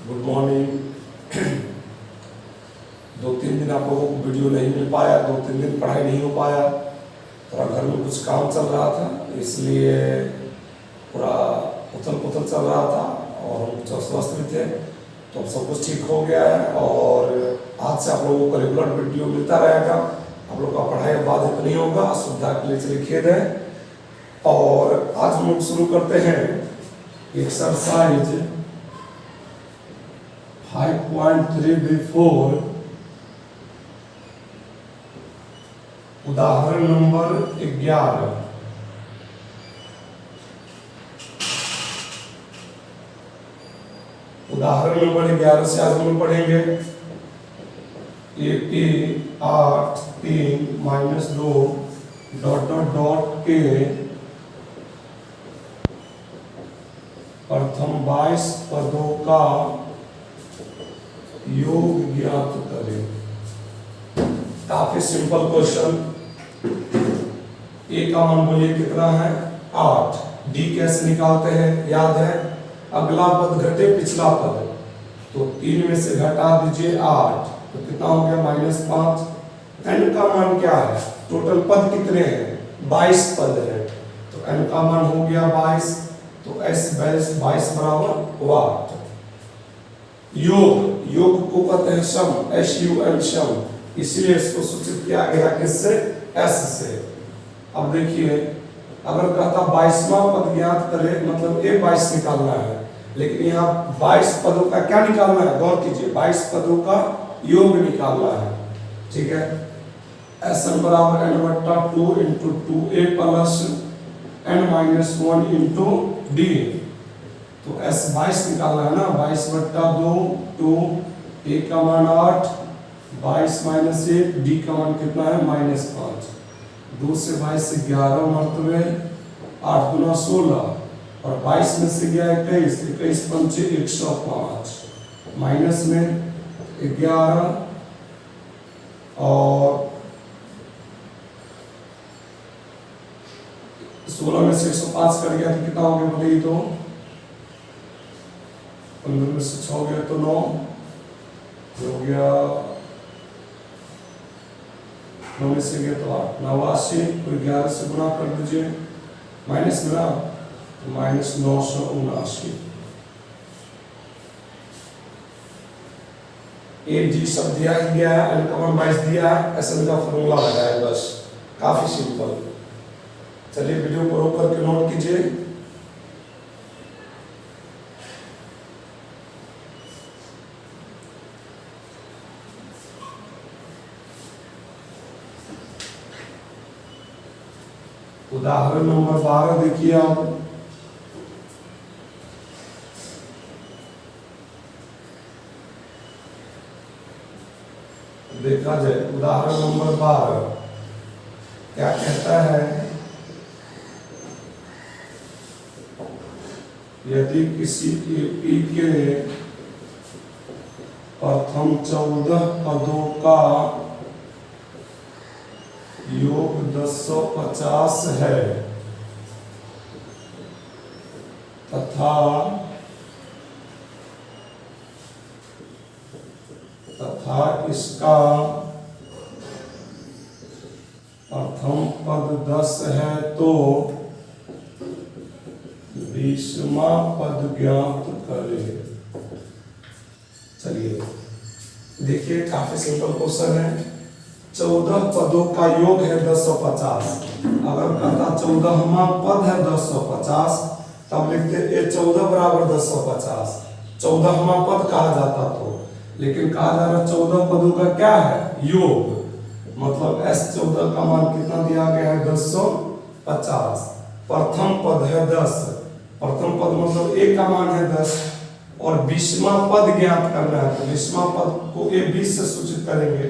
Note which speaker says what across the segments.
Speaker 1: Good morning. 2-3 दिन आप लोगों को वीडियो नहीं मिल पाया, 2-3 दिन पढ़ाई नहीं हो पाया, थोड़ा घर में कुछ काम चल रहा था, इसलिए पूरा उथल पुथल चल रहा था और हम कुछ अस्वस्थ भी थे। तो अब सब कुछ ठीक हो गया है और आज से आप लोगों को रेगुलर वीडियो मिलता रहेगा। आप लोग का पढ़ाई बाधित नहीं होगा, असुविधा के लिए चलिए खेद है। और आज हम लोग शुरू करते हैं एक्सरसाइज 5.3b4 उदाहरण नंबर 11। उदाहरण नंबर 11 से आज हम लोग पढ़ेंगे AP 8 3 -2 डॉट डॉट डॉट के प्रथम 22 पदों का योग ज्ञात करें। काफी सिंपल क्वेश्चन। ए का मान बोलिए कितना है? 8। डी कैसे निकालते हैं? याद है, अगला पद घटे पिछला पद, तो 3 में से घटा दीजिए 8, तो कितना हो गया? -5। एन का मान क्या है? टोटल पद कितने हैं? 22 पद है, तो एन का मान हो गया 22, तो S 22 बराबर 8। योग को कहते हैं सम, SUM सम, इसलिए इसको सूचित किया गया किससे? S से। अब देखिए, अगर कहता 22वां पद ज्ञात करे, मतलब A 22 निकालना है, लेकिन यहाँ 22 पदों का क्या निकालना है? गौर कीजिए, 22 पदों का योग निकालना है। ठीक है, SN बराबर n/2 × 2A plus n-1 × D। तो S 22 निकालना है ना, 22/2 2, A का मान 8, 22 - 1, D का मान कितना है? -5। 2 से 22 से 11 मरतबे, 8 × 16 और 22 में से गया 21, 21 × 5 = 105, माइनस में 11 और 16 में से 105 कर गया तो कितना हो गया बोलिए? तो 15 में से 6 गया तो 9 हो गया, 9 में से गया तो 8, 89 को 11 से गुना कर दीजिए, माइनस में ना, तो -979। AD सब दिया ही गया है, N का मान 22 दिया है, SN का फॉर्मूला लगाया बस, काफी सिंपल। चलिए वीडियो को रोक करके नोट कीजिए। उदाहरण नंबर 12 देखिए आप। देखा जाए उदाहरण नंबर 12 क्या कहता है? यदि किसी AP के प्रथम 14 पदों का योग 1050 है तथा इसका प्रथम पद 10 है, तो 20वां पद ज्ञात करें। चलिए देखिए, काफी सिंपल क्वेश्चन है। 14 पदों का योग है 1050। अगर कहता 14वां पद है 1050, तब लिखते A 14 बराबर 1050, 14वां पद कहा जाता तो, लेकिन कहा जा रहा 14 पदों का क्या है? योग, मतलब S 14 का मान कितना दिया गया है? 1050। प्रथम पद है 10, प्रथम पद मतलब A का मान है 10 और 20वां पद ज्ञात करना है, तो 20वां पद को A 20 से सूचित करेंगे।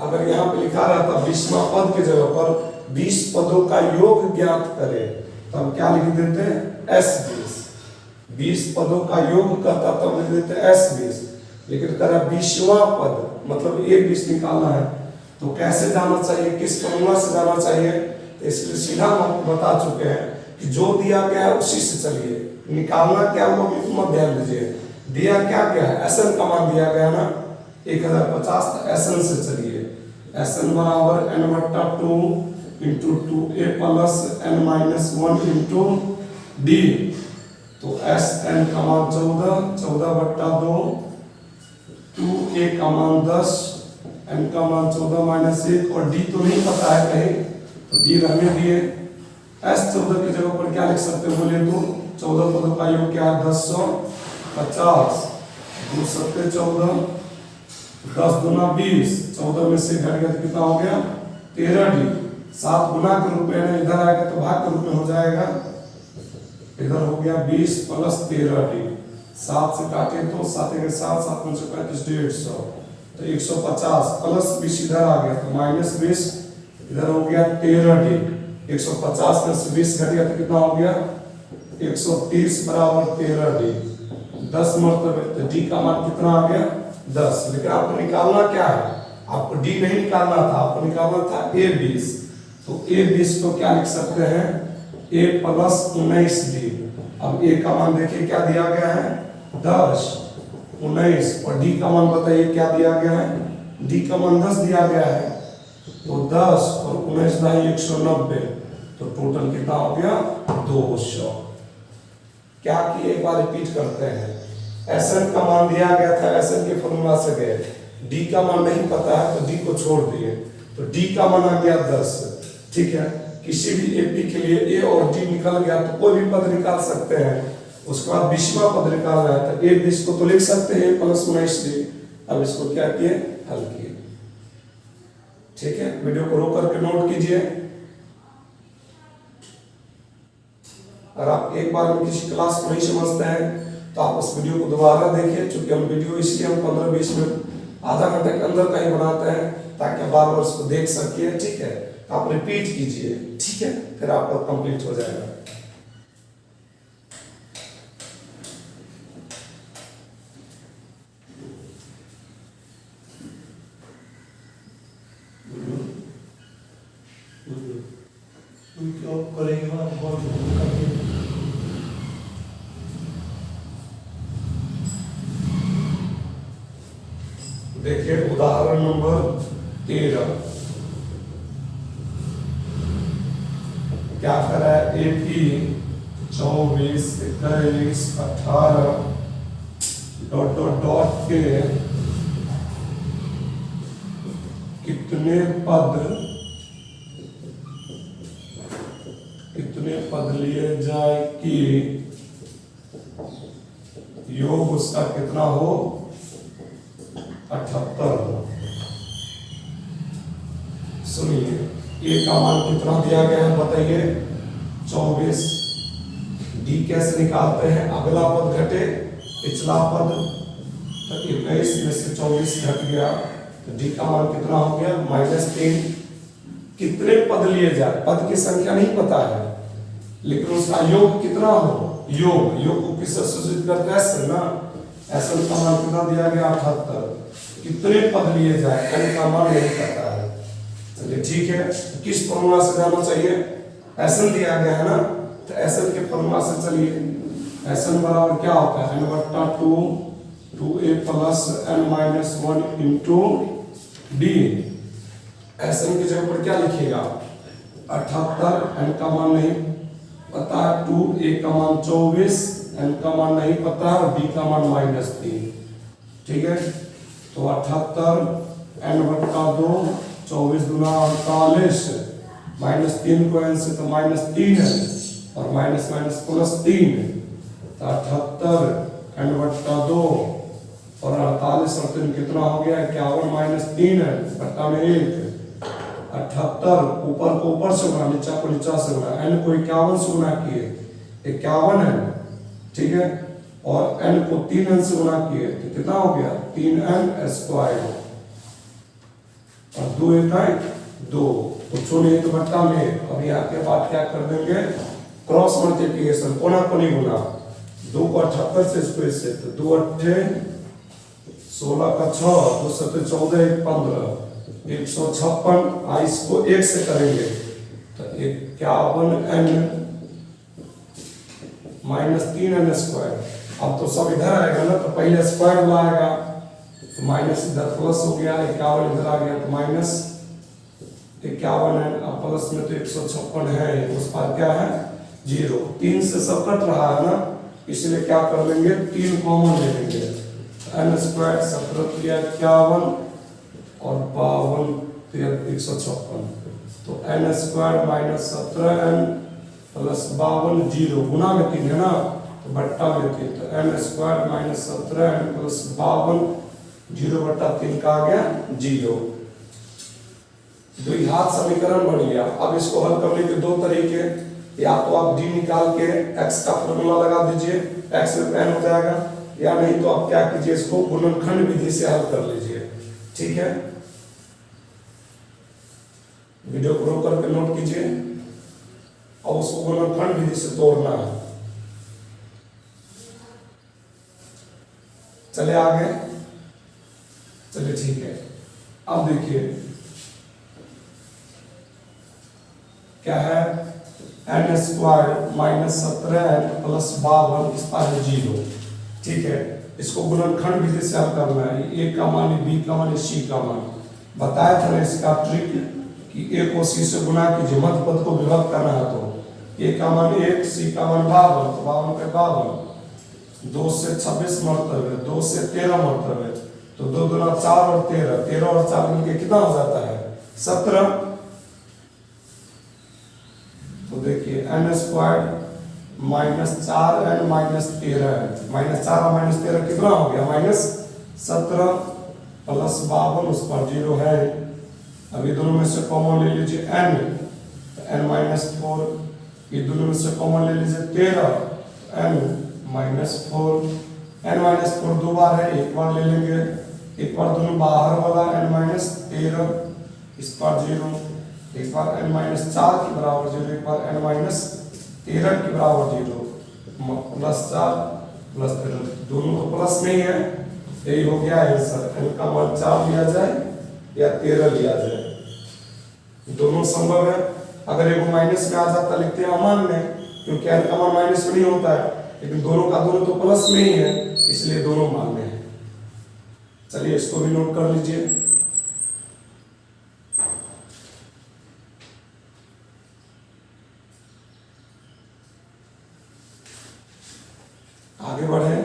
Speaker 1: अगर यहाँ पे लिखा रहता 20वां पद के जगह पर 20 पदों का योग ज्ञात करें, तो हम क्या लिख देते हैं? S 20। 20 पदों का योग कहता तब लिख देते S 20, लेकिन कह रहा 20वां पद मतलब A 20 निकालना है, तो कैसे जाना चाहिए? किस फॉर्मूला से जाना चाहिए? तो इसलिए सीधा हम बता चुके हैं कि जो दिया गया है उसी से चलिए। निकालना क्या होगा मत ध्यान दीजिए, दिया क्या क्या है, एस एन का मान दिया गया ना 1050, तो एस एन से चलिए, एस एन बराबर एन बट्टा 2 into 2a plus N minus 1 into D. तो एस एन का मान 14 बट्टा 2, 2a का मान 10, एन का मान 14 माइनस 1, और डी तो नहीं पता है कहीं, तो डी रहने दिए। एस 14 की जगह पर क्या लिख सकते हो बोले तो 14 पदों का योग क्या है 1050, 2 सत्ते 14, 10 गुना 20, 14 में से घट गया तो कितना हो गया 13 डी। 7 गुना के रूप में इधर आएगा तो भाग के रूप में हो जाएगा, इधर हो गया 20 प्लस 13 डी। 7 से काटे तो 7 के 7, 7 5 35 150, तो 150 प्लस 20 इधर आ गया तो माइनस 20, इधर हो गया 13 डी। 150 में से 20 घट गया तो कितना हो गया 130 बराबर 13 डी। 10 मरतबे, तो डी का मान कितना आ गया 10। लेकिन आपको निकालना क्या है, आपको डी नहीं निकालना था, आपको निकालना था ए 20। तो ए 20 को क्या लिख सकते हैं ए प्लस 19 डी। अब ए का मान देखिए क्या दिया गया है 10, 19, और डी का मान बताइए क्या दिया गया है, डी का मान 10 दिया गया है, तो 10 और 19 नहीं 190, तो टोटल कितना हो गया 200। क्या कि एक बार रिपीट करते हैं, एस एन का मान दिया गया था, एस एन के फॉर्मूला से गए, डी का मान नहीं पता है तो डी को छोड़ दिए, तो डी का मान आ गया 10। ठीक है, किसी भी एपी के लिए ए और डी निकल गया तो कोई भी पद निकाल सकते हैं, उसके बाद 20वां पद निकालना है, तो ए 20 को तो लिख सकते हैं प्लस 19 डी। अब इसको क्या किए हल किए। ठीक है, वीडियो को रोक करके नोट कीजिए। अगर आप एक बार में किसी क्लास को नहीं समझते हैं तो आप उस वीडियो को दोबारा देखिए, क्योंकि हम वीडियो इसलिए हम 15-20 मिनट आधा घंटे के अंदर का ही बनाते हैं ताकि बार बार उसको देख सकिए। ठीक है, आप रिपीट कीजिए, ठीक है, फिर आपका कंप्लीट हो जाएगा। देखिए उदाहरण नंबर 13, क्या करा है एपी 24, 21, 18 डॉट डॉट डॉट के कितने पद लिए जाए कि योग उसका कितना हो 78 हो। सुनिए ए का मान कितना दिया गया है बताइए 24। डी कैसे निकालते हैं, अगला पद घटे पिछला पद, तो 21 में से 24 घट गया तो डी का मान कितना हो गया -3। कितने पद लिए जाए, पद की संख्या नहीं पता है लेकिन उसका योग कितना हो, योग को किससे सूचित करते हैं एस ना, एस का मान कितना दिया गया 78। कितने पद लिए जाए एन का मान नहीं पता है। चलिए ठीक है, किस फॉर्मूला से जाना चाहिए, एस एन दिया गया है ना, तो एस एन के फॉर्मूला से चलिए। एस एन बराबर क्या होता है एन बट्टा 2 2a plus N minus 1 into D. S N की जगह पर क्या लिखिएगा 78, एन का मान नहीं पता है 2, a का मान 24, एन का मान नहीं पता है और डी का मान -3। ठीक है, तो 78 एन बट्टा 2 24 गुना 48, -3 को एन से तो -3 है और माइनस प्लस 3, तो 78 एन बट्टा 2 और 48 और 3 कितना हो गया 51 -3 है बट्टा में 1। 78 ऊपर को ऊपर से गुना, नीचा को नीचा से गुना, एन को 51 से गुना किए 51 है। ठीक है, और एन को 3n से गुना किए तो कितना हो गया 3n² और 2 1 2, तो छोड़िए तो बट्टा में। अब यहाँ के बाद क्या कर देंगे क्रॉस मल्टीप्लिकेशन, कोना कोनी गुना, 2 को 78 से स्क्वायर से, तो 2 8 16 का 6, 2 7 14 1 15 156। इसको 1 से करेंगे तो 51n -3n²। अब तो सब इधर आएगा ना, तो पहले स्क्वायर लाएगा, तो माइनस इधर प्लस हो गया, 51 इधर आ गया तो माइनस 51 है, अब प्लस में तो 156 है, उस पर क्या है 0। 3 से सब कट रहा है ना, इसलिए क्या कर लेंगे 3 कॉमन ले लेंगे, n स्क्वायर 17 किया 51 और 52 156, तो n square minus 17n plus 52 0 गुना में 3 है ना, तो बट्टा में 3, तो n square minus 17n plus 52 0 बट्टा 3 का आ गया 0। द्विघात समीकरण बन गया। अब इसको हल करने के दो तरीके, या तो आप d निकाल के x का फॉर्मूला लगा दीजिए, x में n हो जाएगा, या नहीं तो आप क्या कीजिए इसको गुणनखंड विधि से हल कर लीजिए। ठीक है, वीडियो को रोक करके नोट कीजिए और उसको गुणनखंड विधि से तोड़ना है। चले आगे, चलिए ठीक है। अब देखिए क्या है, n square minus 17n plus 52 इस पर 0। ठीक है, इसको गुणनखंड विधि से हल करना है। a का मान, b का मान, c का मान बताया था ना इसका ट्रिक कि a को c से गुना कीजिए, मध्य पद को विभक्त करना है, तो a का मान 1, c का मान 52, तो 52 पे 52, 2 से 26 मरतबे, 2 से 13 मरतबे, तो 2 दूना 4 और 13, 13 और 4 मिलके कितना हो जाता है 17। तो देखिए n square minus 4n minus 13, minus 4 और माइनस 13 कितना हो गया माइनस 17 प्लस 52 उस पर 0 है। अभी दोनों में से कॉमन ले लीजिए n, तो n माइनस 4, ये दोनों में से कॉमन ले लीजिए 13, n माइनस 4, n माइनस 4 दो बार है, एक बार ले लेंगे, एक बार दोनों बाहर वाला n माइनस 13 इस पर 0, एक बार n माइनस 4 के बराबर 0, एक बार n माइनस 13 के बराबर 0, प्लस 4 प्लस 13, दोनों तो प्लस में ही है, यही हो गया आंसर। n का मान 4 लिया जाए या 13 लिया जाए, दोनों संभव है। अगर एक माइनस में आ जाता लिखते हैं अमान्य, क्योंकि n का मान माइनस में नहीं होता है, लेकिन दोनों का दोनों तो प्लस में ही है, इसलिए दोनों मान्य है। चलिए इसको भी नोट कर लीजिए। आगे बढ़े,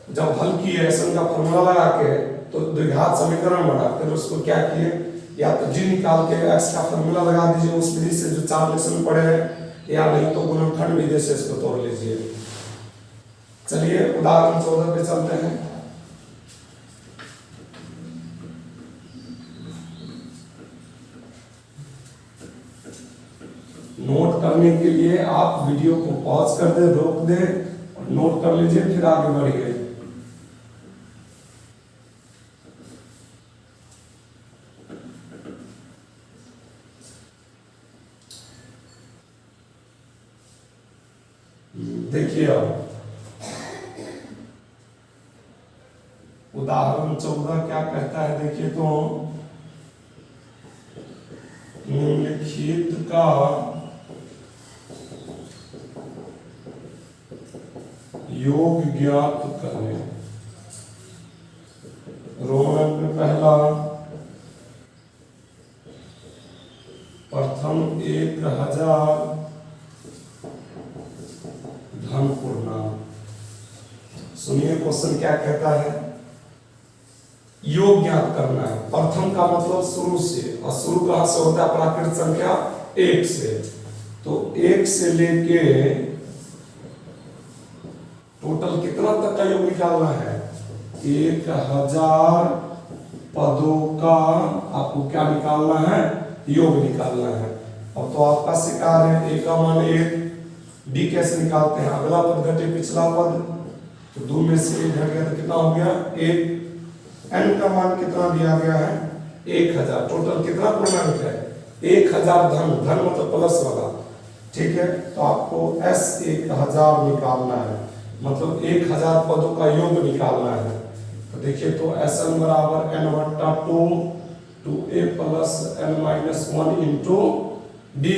Speaker 1: जब हल किए एसन का फॉर्मूला लगा के तो द्विघात समीकरण बना, फिर उसको क्या किए, या तो जी निकाल के एक्स का फॉर्मूला लगा दीजिए उस विधि से जो 4 लेसन पड़े हैं, या नहीं तो गुणनखंड विधि से इसको तोड़ लीजिए। चलिए उदाहरण 14 पे चलते हैं। नोट करने के लिए आप वीडियो को पॉज कर दे, रोक दे और नोट कर लीजिए, फिर आगे बढ़िए। देखिए अब उदाहरण 14 क्या कहता है, देखिए तो निम्नलिखित का योग ज्ञात करें। रोमन में पहला प्रथम 1000 धन पूर्णांक। सुनिए क्वेश्चन क्या कहता है, योग ज्ञात करना है। प्रथम का मतलब शुरू से, और शुरू कहां से होता है, प्राकृत संख्या 1 से, तो 1 से लेके टोटल कितना तक का योग निकालना है, 1000 पदों का आपको क्या निकालना है, योग निकालना है। अब तो आपका शिकार है, a का मान 1, d कैसे निकालते हैं, अगला पद घटे पिछला पद, तो 2 में से 1 घट गया तो कितना हो गया 1। n का मान कितना दिया गया है 1000, टोटल कितना पूर्णांक है 1000 धन, धन मतलब प्लस वाला। ठीक है, तो आपको s 1000 निकालना है, मतलब 1000 पदों का योग निकालना है। तो देखिए तो Sn बराबर n बट्टा 2 2a plus n minus 1 into D,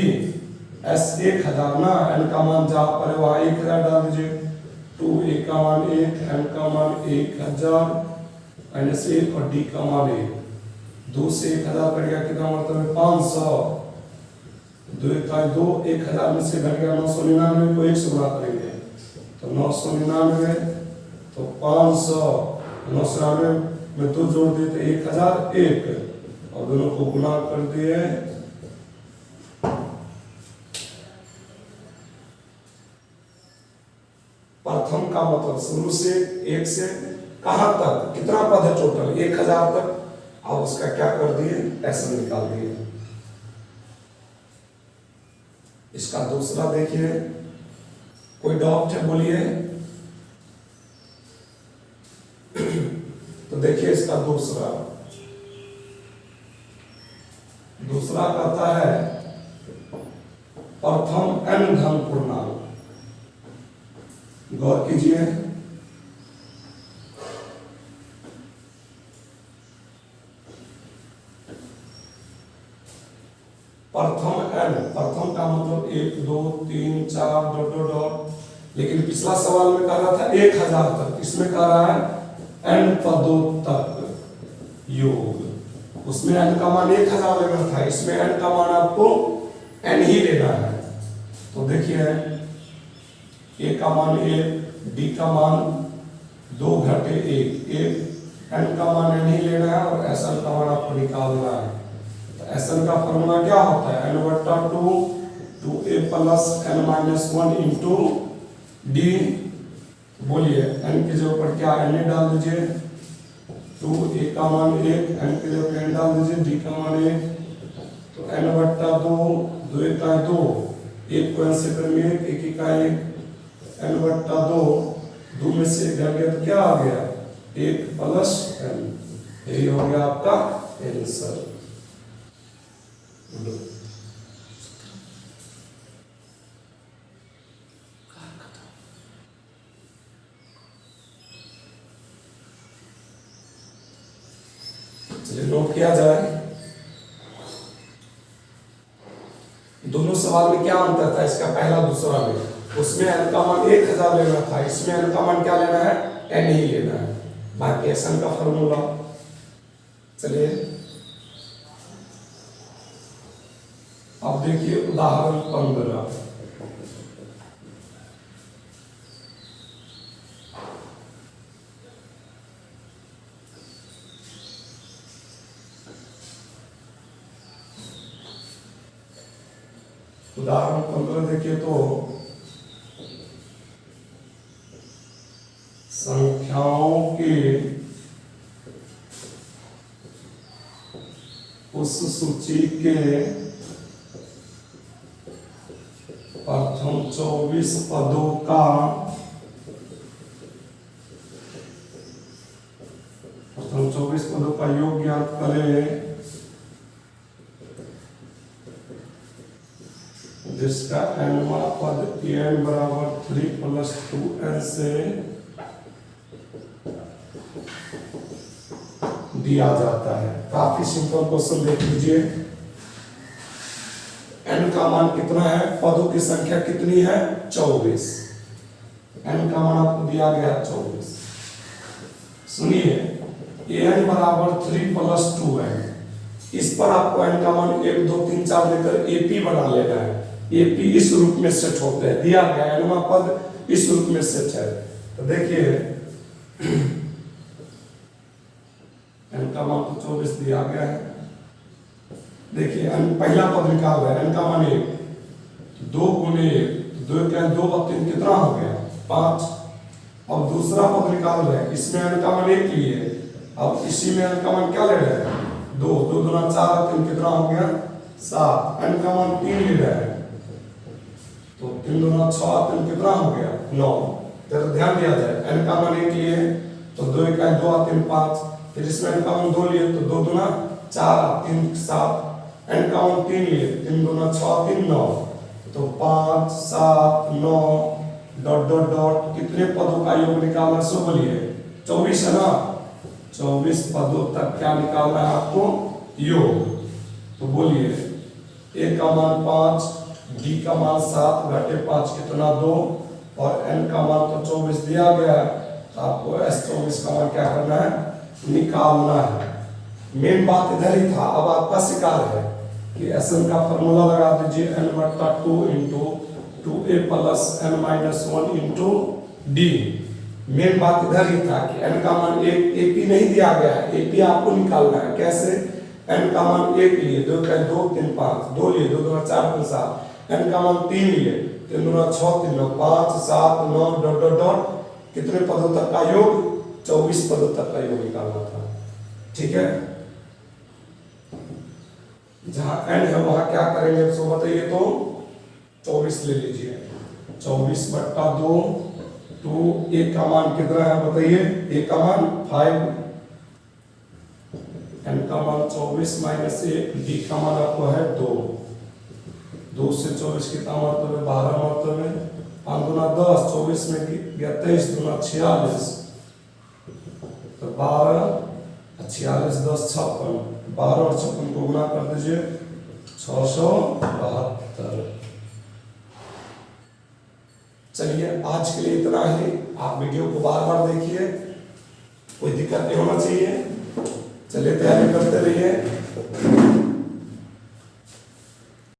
Speaker 1: S 1000 ना, एन का मान जहाँ पर है वहाँ 1000 डाल दीजिए। 2a का मान 1, एन का मान 1000, -1 और d का मान 1। 2 से 1000 कट गया, कितना मतलब है 500। 2 का 2, 1000 में से घट गया 999 को 1 से गुणा करेंगे तो 999, तो 500 999 में 2 जोड़ दिए तो 1001 और दोनों को गुणा कर दिए। प्रथम का मतलब शुरू से 1 से कहां तक, कितना पद है टोटल 1000 तक। अब उसका क्या कर दिए, ऐसा निकाल दिए। इसका दूसरा देखिए, कोई डाउट है बोलिए। तो देखिए इसका दूसरा कहता है प्रथम n धन पूर्णांक। गौर कीजिए, प्रथम का मतलब 1 2 3 4 डॉट। लेकिन पिछला सवाल में कह रहा था 1000 तक, इसमें कह रहा है n पदों तक योग। उसमें n का मान 1000 लेना था, इसमें n का मान आपको n ही लेना है। तो देखिए a का मान 1, d का मान 2 घटे 1, n का मान n ही लेना है और SN का मान आपको निकालना है। तो SN का फॉर्मूला क्या होता है, n/2 2a + n-1 into d। बोलिए n की जगह पर क्या n डाल दीजिए, 2a का मान 1, n की जगह पर n डाल दीजिए, d का मान 1। तो n/2 2 का 2, 1 को n से करेंगे 1 का 1, n/2 2 में से 1 घट गया तो क्या आ गया 1 + n। यही हो गया आपका आंसर। चलिए नोट किया जाए, दोनों सवाल में क्या अंतर था इसका पहला दूसरा में। उसमें n का मान 1000 लेना था, इसमें n का मान क्या लेना है, n ही लेना है। बाकी SN का फॉर्मूला। चलिए अब देखिए उदाहरण 15। उदाहरण 15 देखिए तो संख्याओं के उस सूची के प्रथम 24 पदों का योग ज्ञात करें, जिसका nवां पद n बराबर 3 + 2n से दिया जाता है। काफी सिंपल क्वेश्चन देख लीजिए। n का मान कितना है, पदों की संख्या कितनी है 24। n का मान आपको दिया गया 24। सुनिए n बराबर 3 + 2n, इस पर आपको n का मान 1 2 3 4 लेकर AP बना लेना है। AP इस रूप में सेट होते हैं, दिया गया है nवां पद इस रूप में सेट है। तो देखिए n का मान तो 24 दिया गया है। देखिए पहला पद निकाल रहे हैं, n का मान 1, 2 × 1 2 क्या 2 और 3 कितना हो गया 5। अब दूसरा पद निकाल रहे हैं, इसमें n का मान 1 लिए, अब इसी में n का मान क्या ले रहे हैं 2, 2 × 4 और 3 कितना हो गया 7। n का मान 3 ले रहे हैं तो 3 × 6 और 3 कितना हो गया 9। जरा ध्यान दिया जाए, n का मान 1 लिए तो 2 का 2 और 3 5, फिर इसमें n का मान 2 लिए तो 2 × 4 और 3 7, n का मान 3 लिए 3 × 6 और 3 9, तो 5 7 9 ... कितने पदों का योग निकालना सो बोलिए 24 है ना। 24 पदों तक क्या निकालना है आपको योग। तो बोलिए a का मान 5, b डी का मान 7 घटे 5 कितना 2, और एन का मान तो 24 दिया गया है, तो आपको S24 का मान क्या करना है, निकालना है। मेन बात इधर ही था। अब आपका शिकार है कि Sn का फॉर्मूला लगा दीजिए, n/2 into 2a plus n-1 into D. Main बात इधर ही था कि n का मान 1, AP नहीं दिया गया है, AP आपको निकालना है। कैसे? n का मान 1 लिए, 2 का 2 3 5, 2 लिए 2 2 4 5 7, n का मान 3 लिए, 3 2 6 3 9 5 7 9 डॉट डॉट डॉट, कितने पदों तक का योग? 24 पदों तक का योग निकालना था। ठीक है, जहां n है वहां क्या करेंगे सो बताइए, तो 24 ले लीजिए, 24/2, तो a का मान कितना है बताइए, a का मान 5, n का मान 24 माइनस 1, d का मान आपको है 2, 2 से 24 कितना मतलब है, 12 मतलब है, 5 गुना 10, 24 में गया 23 गुना 46, तो 12 46 10 56, 12 और 56 को गुना कर दीजिए, 672। चलिए आज के लिए इतना ही। आप वीडियो को बार बार देखिए, कोई दिक्कत नहीं होना चाहिए। चलिए तैयारी करते रहिए।